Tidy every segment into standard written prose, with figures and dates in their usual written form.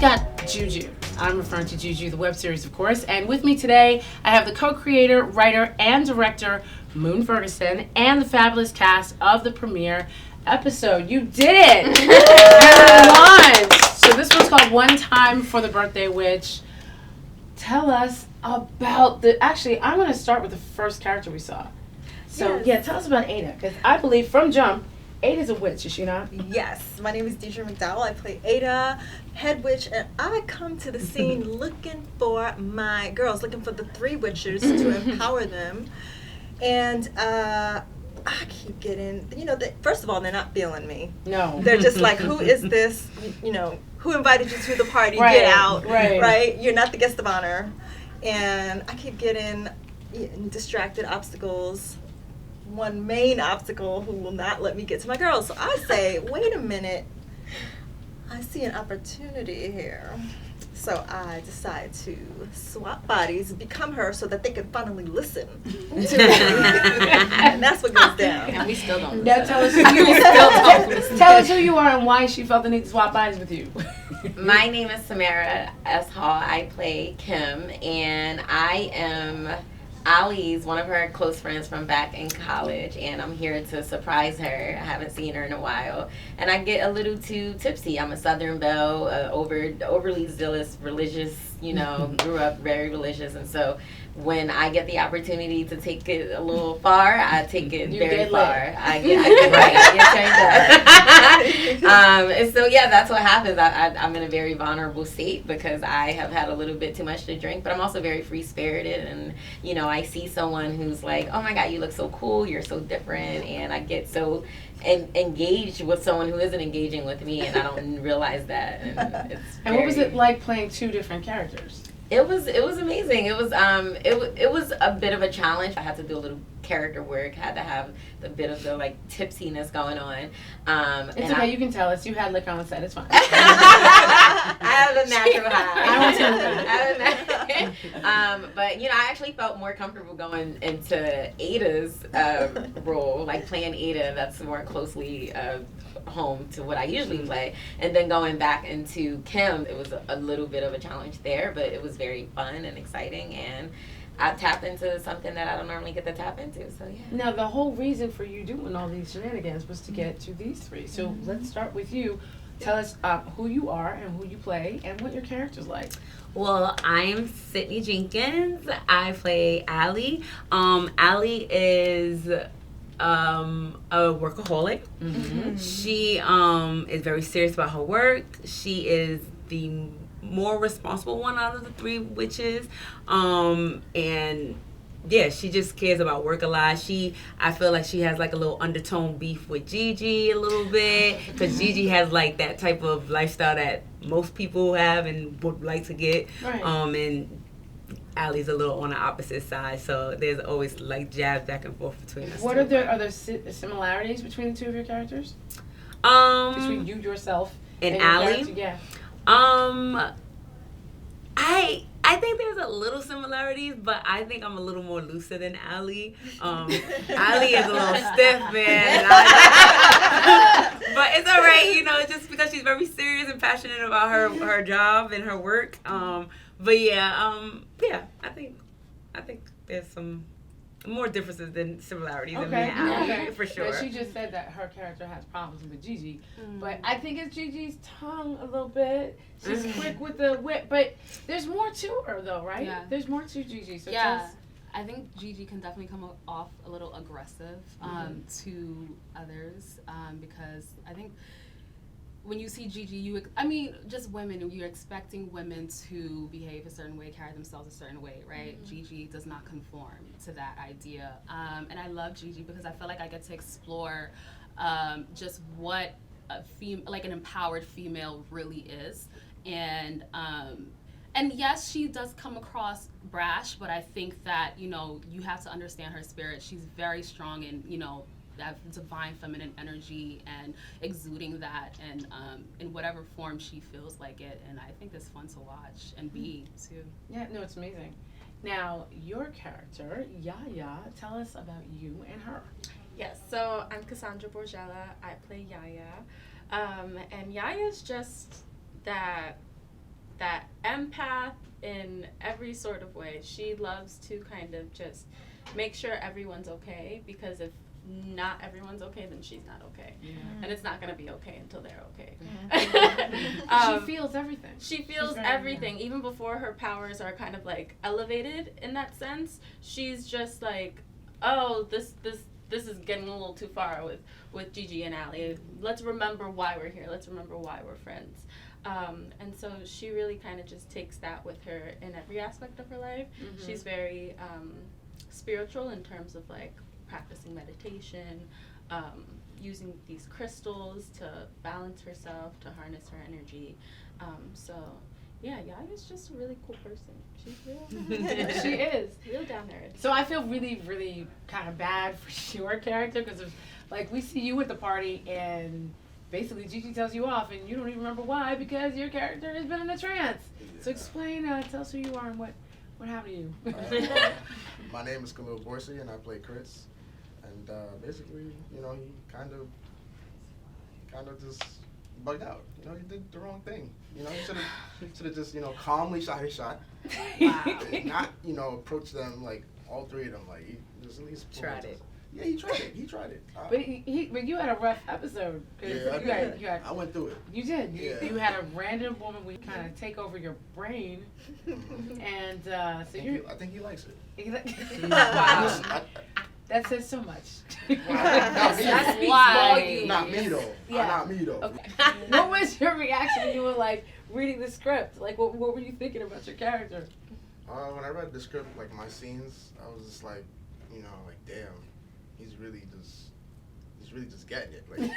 got Juju. I'm referring to Juju, the web series, of course. And with me today, I have the co-creator, writer, and director, Moon Ferguson, and the fabulous cast of the premiere episode. You did it! You won! So this was called One Time for the Birthday Witch. Tell us about Actually, I'm going to start with the first character we saw. So, tell us about Ada. Because I believe from jump, Ada's a witch, is she not? Yes. My name is McDowell. I play Ada, head witch, and I come to the scene looking for my girls, looking for the three witches to empower them. And I keep getting, first of all, they're not feeling me. No. They're just like, who is this? Who invited you to the party? Right, Get out. right. You're not the guest of honor. And I keep getting distracted obstacles. One main obstacle who will not let me get to my girls. So I say, wait a minute, I see an opportunity here. So I decide to swap bodies, become her, so that they can finally listen to me. And that's what goes down. And we still don't listen. Now tell us who you are and why she felt the need to swap bodies with you. My name is Samara Ha. I play Kim, and I am Ali's one of her close friends from back in college, and I'm here to surprise her. I haven't seen her in a while, and I get a little too tipsy. I'm a Southern belle, overly zealous, religious, grew up very religious, and so when I get the opportunity to take it a little far, I take it very far. I get turned up. And so that's what happens. I'm in a very vulnerable state because I have had a little bit too much to drink, but I'm also very free spirited, and I see someone who's like, oh my God, you look so cool, you're so different, and I get so engaged with someone who isn't engaging with me, and I don't realize that. And what was it like playing two different characters? It was amazing. It was a bit of a challenge. I had to do a little character work. Had to have the bit of the tipsiness going on. It's okay. You can tell us. You had liquor on set. It's fine. I have a natural high. I want to know that. But I actually felt more comfortable going into Ada's role, like playing Ada. That's more closely home to what I usually play, and then going back into Kim, it was a little bit of a challenge there, but it was very fun and exciting, and I tapped into something that I don't normally get to tap into. So Now the whole reason for you doing all these shenanigans was to get to these three. So let's start with you. Tell us who you are and who you play and what your character's like. Well, I'm Sydney Jenkins. I play Allie. Allie is a workaholic. Mm-hmm. She is very serious about her work. She is the more responsible one out of the three witches, and she just cares about work a lot. I feel like she has a little undertone beef with Gigi a little bit, because Gigi has that type of lifestyle that most people have and would like to get, and Allie's a little on the opposite side, so there's always jabs back and forth between us. What are there similarities between the two of your characters? Between you yourself and Allie? Yeah. I think there's a little similarities, but I think I'm a little more lucid than Allie. Allie is a little stiff, man. But it's all right, just because she's very serious and passionate about her job and her work. I think there's some more differences than similarities in me and Allie, for sure. But she just said that her character has problems with Gigi, but I think it's Gigi's tongue a little bit. She's quick with the whip, but there's more to her though, right? Yeah. There's more to Gigi. So I think Gigi can definitely come off a little aggressive to others because I think when you see Gigi, just women, you're expecting women to behave a certain way, carry themselves a certain way, right? Mm-hmm. Gigi does not conform to that idea. And I love Gigi because I feel like I get to explore just what an empowered female really is. And yes, she does come across brash, but I think that, you have to understand her spirit. She's very strong and, that divine feminine energy and exuding that and in whatever form she feels like it, and I think it's fun to watch and be too. Yeah, no, it's amazing. Now your character Yaya, tell us about you and her. Yes, so I'm Cassandra Borgella. I play Yaya, and Yaya's just that that empath in every sort of way. She loves to kind of just make sure everyone's okay, because if not everyone's okay, then she's not okay. Yeah. And it's not going to be okay until they're okay. She feels everything. She feels everything. Even before her powers are kind of like elevated in that sense, she's just like, oh, this is getting a little too far with Gigi and Allie. Let's remember why we're here. Let's remember why we're friends. And so she really kind of just takes that with her in every aspect of her life. Mm-hmm. She's very spiritual in terms of like practicing meditation, using these crystals to balance herself, to harness her energy. So yeah, Yaya's just a really cool person. She's real. She is real down there. So I feel really, really kind of bad for your character, because like we see you at the party and basically Gigi tells you off and you don't even remember why, because your character has been in a trance. So explain, tell us who you are and what happened to you. My name is Khalil and I play Chris. And basically, you know, he kind of just bugged out. You know, he did the wrong thing. You know, he should have just, you know, calmly shot his shot. Wow. Not, you know, approach them, like, all three of them. Like, he just at least Tried it. Yeah, he tried it. But you had a rough episode. Yeah, I went through it. You did. Yeah. You had a random woman we kind of take over your brain, and so I think he likes it. Wow. That says so much. That speaks volumes. Not me though. Yeah. Not me though. Okay. What was your reaction when you were like reading the script? Like, what were you thinking about your character? When I read the script, like my scenes, I was just like, you know, like damn, he's really just getting it. Like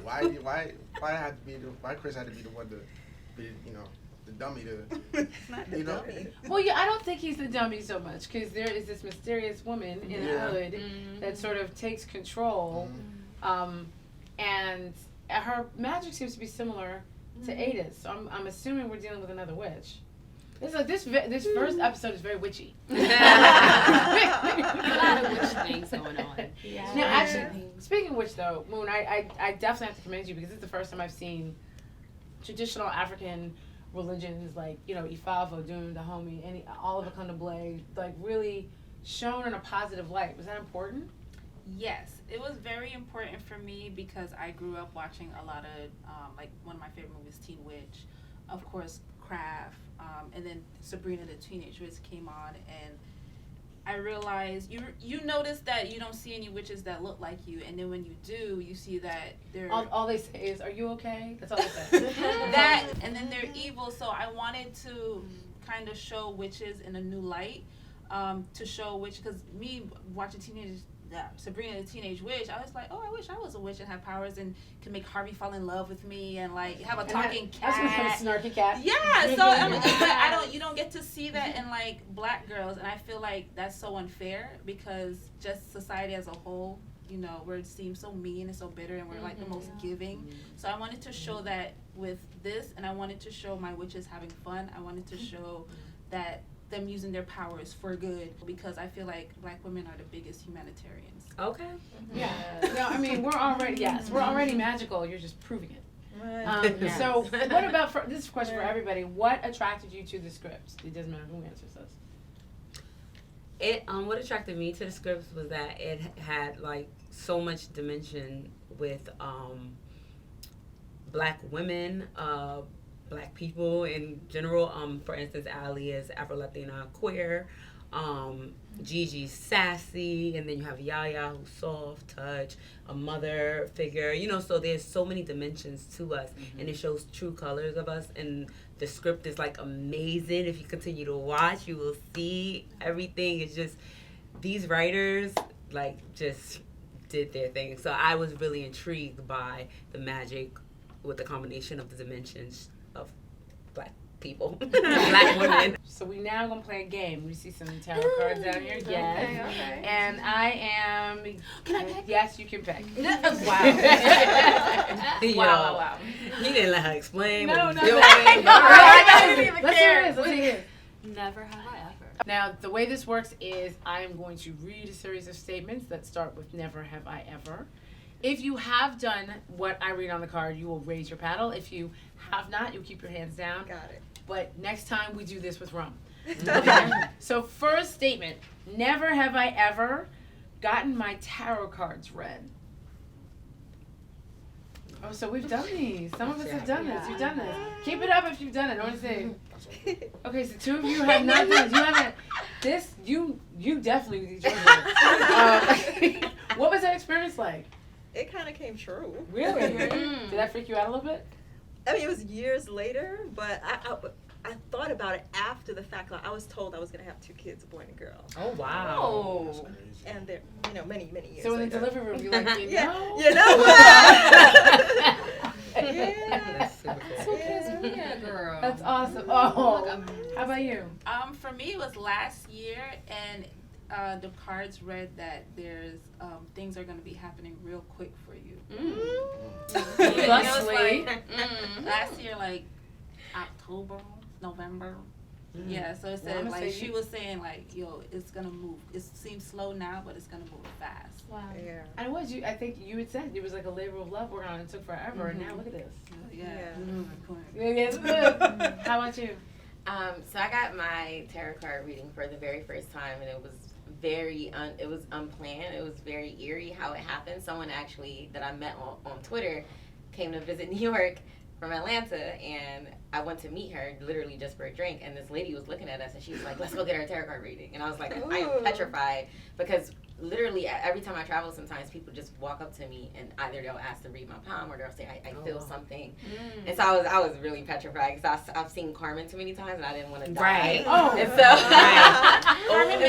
why Chris had to be the one to be, you know, the dummy to, you know. Well, yeah, I don't think he's the dummy so much, because there is this mysterious woman in the hood that sort of takes control, and her magic seems to be similar to Ada's. So I'm assuming we're dealing with another witch. It's like this first episode is very witchy. A lot of witch things going on. Yeah. Now, actually, speaking of which, though, Moon, I definitely have to commend you, because it's the first time I've seen traditional African religions like, you know, Ifa, Vodun, Dahomey, all of Akundable, like really shown in a positive light. Was that important? Yes, it was very important for me, because I grew up watching a lot of, like one of my favorite movies, Teen Witch, of course, Craft, and then Sabrina the Teenage Witch came on, and I realized you notice that you don't see any witches that look like you, and then when you do, you see that they're all they say is, "Are you okay?" That's all they say. that, and then they're evil. So I wanted to kind of show witches in a new light, to show witch, because me watching Sabrina the Teenage Witch, I was like, oh, I wish I was a witch and had powers and could make Harvey fall in love with me and like have a talking cat. I was gonna have a snarky cat. Yeah, so you don't get to see that in like black girls, and I feel like that's so unfair, because just society as a whole, you know, we're seem so mean and so bitter, and we're like the most giving. So I wanted to show that with this, and I wanted to show my witches having fun. I wanted to show that them using their powers for good, because I feel like black women are the biggest humanitarians. Okay. Yeah. No, I mean, we're already magical. You're just proving it. Right. So, what about this is a question for everybody? What attracted you to the script? It doesn't matter who answers this. What attracted me to the scripts was that it had like so much dimension with black women, black people in general. For instance, Ali is Afro-Latina queer. Gigi's sassy, and then you have Yaya who's soft touch, a mother figure, you know, so there's so many dimensions to us, and it shows true colors of us, and the script is like amazing. If you continue to watch, you will see everything. It's just, these writers like just did their thing. So I was really intrigued by the magic with the combination of the dimensions of black people, black women. So we now gonna play a game. We see some tarot cards down here. Yes. Okay. And I am. Can I pick? Yes, you can pick. Wow. He didn't let her explain. No, what no, was no. doing. I didn't even Let's care. hear this. Let's hear this. Never have I ever. Now, the way this works is I am going to read a series of statements that start with never have I ever. If you have done what I read on the card, you will raise your paddle. If you have not, you'll keep your hands down. Got it. but next time we do this with rum. Okay. So first statement: never have I ever gotten my tarot cards read. Oh, so we've done these. Some of us have done this. You've done this. Keep it up if you've done it. I want to say. Okay, so 2 of you have not done it. You haven't. This, you definitely need to. What was that experience like? It kind of came true. Really? Did that freak you out a little bit? I mean, it was years later, but I thought about it after the fact. Like, I was told I was going to have 2 kids, a boy and a girl. Oh, wow. Oh. And they're, many, many years So in the later. delivery room, you're like, you know? You know what? That's super cool. Yeah, girl. That's awesome. Oh, how about you? For me, it was last year, and the cards read that there's things are going to be happening real quick for you. Thusly. Last year, like October, November. Yeah, so it said, like, she was saying, like, yo, it's going to move. It seems slow now, but it's going to move fast. Wow. Yeah. And what I think you had said, it was like a labor of love working on it. It took forever, and now look at this. Yeah. How about you? So I got my tarot card reading for the very first time, and it was it was unplanned. It was very eerie how it happened. Someone actually that I met on Twitter came to visit New York from Atlanta, and I went to meet her literally just for a drink, and this lady was looking at us, and she was like, let's go get our tarot card reading. And I was like, I am petrified, because literally every time I travel, sometimes people just walk up to me, and either they'll ask to read my palm, or they'll say, I feel something. And so I was really petrified, because I've seen Carmen too many times, and I didn't want to die. Right. Oh. And so, Carmen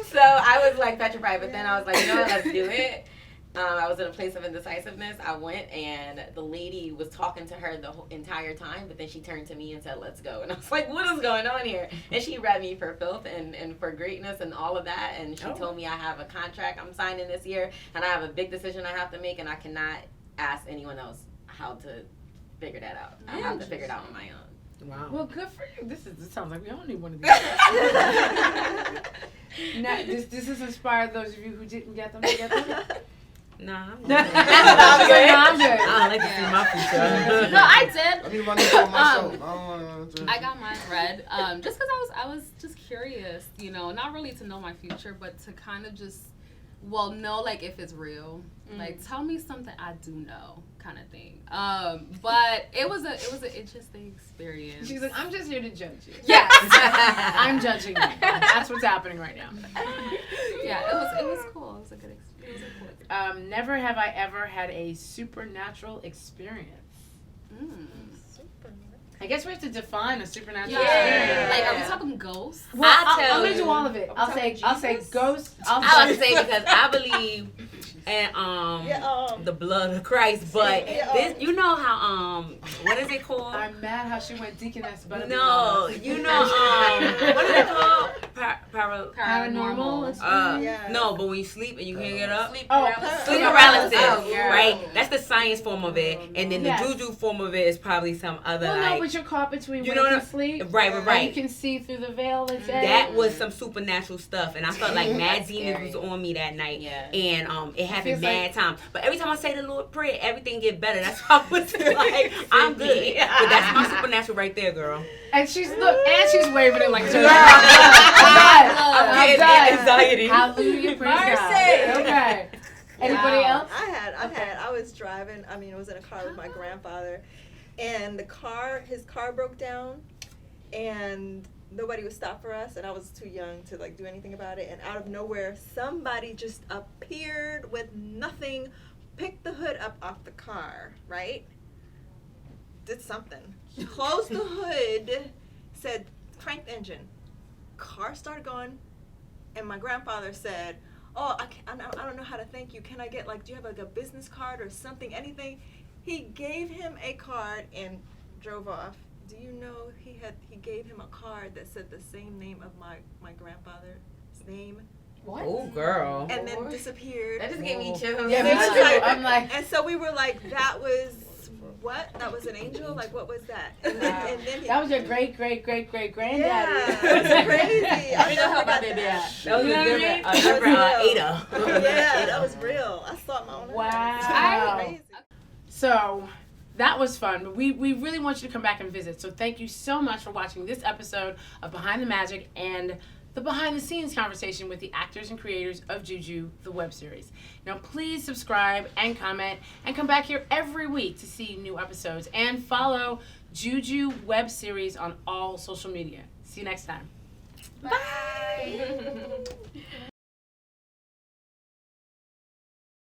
so I was like petrified, but then I was like, you know what, let's do it. I was in a place of indecisiveness. I went, and the lady was talking to her the whole entire time, but then she turned to me and said, let's go. And I was like, what is going on here? And she read me for filth and for greatness and all of that. And she told me I have a contract I'm signing this year, and I have a big decision I have to make, and I cannot ask anyone else how to figure that out. I have to figure it out on my own. Wow. Well, good for you. This sounds like we all need one of these. Now, this has inspired those of you who didn't get them to get them. Nah, I'm I'm good. good. I don't like to see my future. No, I did. Let me run this on myself. I got mine read just because I was just curious, not really to know my future, but to kind of just know like if it's real. Like, tell me something I do know, kind of thing. But it was an interesting experience. She's like, I'm just here to judge you. Yes. I'm judging you. That's what's happening right now. Yeah, it was cool. It was a good experience. Never have I ever had a supernatural experience. I guess we have to define a supernatural experience. Like, are we talking ghosts? Well, I'm tell gonna do all of it. I'll say ghosts. I was say because I believe in the blood of Christ, but this, you know how what is it called? I'm mad how she went deaconess, but No, you know what is it called? Paranormal experience. No, but when you sleep and you can't get up. Sleep Sleep paralysis, right? That's the science form of it, and then the juju form of it is probably some other but you're caught between you wake know and sleep. Right. And you can see through the veil. They say that was some supernatural stuff, and I felt like mad demons was on me that night, and it happened mad times. But every time I say the Lord prayer, everything get better. That's why I was like, I'm good. But that's my supernatural right there, girl. And she's waving it like I'm getting anxiety. Hallelujah, praise God. Okay. Anybody else? I was driving. I was in a car with my grandfather, and his car broke down, and nobody would stop for us, and I was too young to do anything about it. And out of nowhere, somebody just appeared with nothing, picked the hood up off the car, right? Did something. Closed the hood, said, crank the engine. Car started going, and my grandfather said, I don't know how to thank you. Can I get, do you have a business card or something, anything? He gave him a card and drove off. Do you know he gave him a card that said the same name of my grandfather's name? What? Oh, girl. And then disappeared. That just gave me chills. Yeah, me too. I'm like, and so we were like, that was what? That was an angel? What was that? And then that was your great granddaddy. Yeah, that's crazy. I know how about that. That was a different Ada. Yeah, that was real. I saw it in my own eyes. Wow. Crazy. So, that was fun. But we really want you to come back and visit. So thank you so much for watching this episode of Behind the Magic and the behind-the-scenes conversation with the actors and creators of Juju, the web series. Now, please subscribe and comment and come back here every week to see new episodes. And follow Juju web series on all social media. See you next time. Bye.